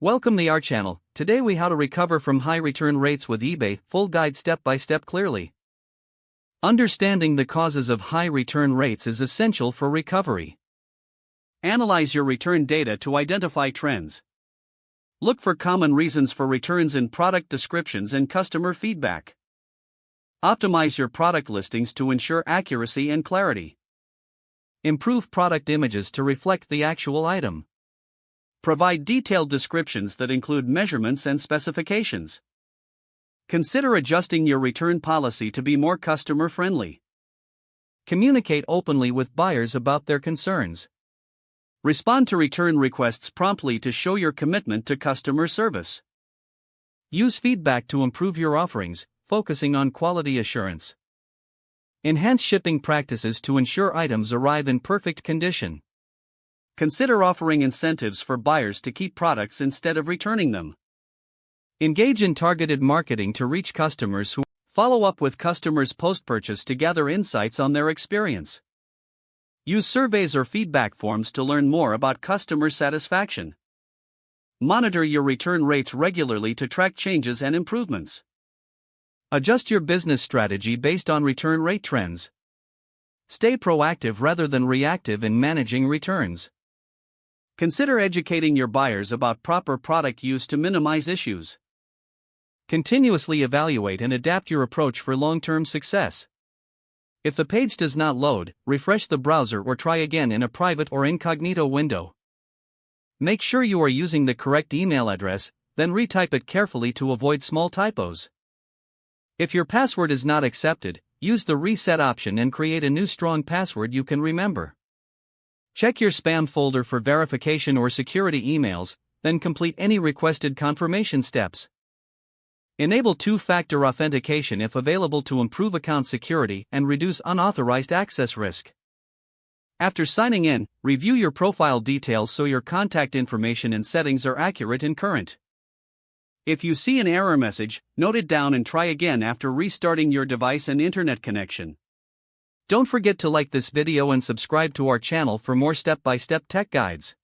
Welcome to our channel. Today we how to recover from high return rates with eBay, full guide step by step clearly. Understanding the causes of high return rates is essential for recovery. Analyze your return data to identify trends. Look for common reasons for returns in product descriptions and customer feedback. Optimize your product listings to ensure accuracy and clarity. Improve product images to reflect the actual item. Provide detailed descriptions that include measurements and specifications. Consider adjusting your return policy to be more customer-friendly. Communicate openly with buyers about their concerns. Respond to return requests promptly to show your commitment to customer service. Use feedback to improve your offerings, focusing on quality assurance. Enhance shipping practices to ensure items arrive in perfect condition. Consider offering incentives for buyers to keep products instead of returning them. Engage in targeted marketing to reach customers who follow up with customers post-purchase to gather insights on their experience. Use surveys or feedback forms to learn more about customer satisfaction. Monitor your return rates regularly to track changes and improvements. Adjust your business strategy based on return rate trends. Stay proactive rather than reactive in managing returns. Consider educating your buyers about proper product use to minimize issues. Continuously evaluate and adapt your approach for long-term success. If the page does not load, refresh the browser or try again in a private or incognito window. Make sure you are using the correct email address, then retype it carefully to avoid small typos. If your password is not accepted, use the reset option and create a new strong password you can remember. Check your spam folder for verification or security emails, then complete any requested confirmation steps. Enable two-factor authentication if available to improve account security and reduce unauthorized access risk. After signing in, review your profile details so your contact information and settings are accurate and current. If you see an error message, note it down and try again after restarting your device and internet connection. Don't forget to like this video and subscribe to our channel for more step-by-step tech guides.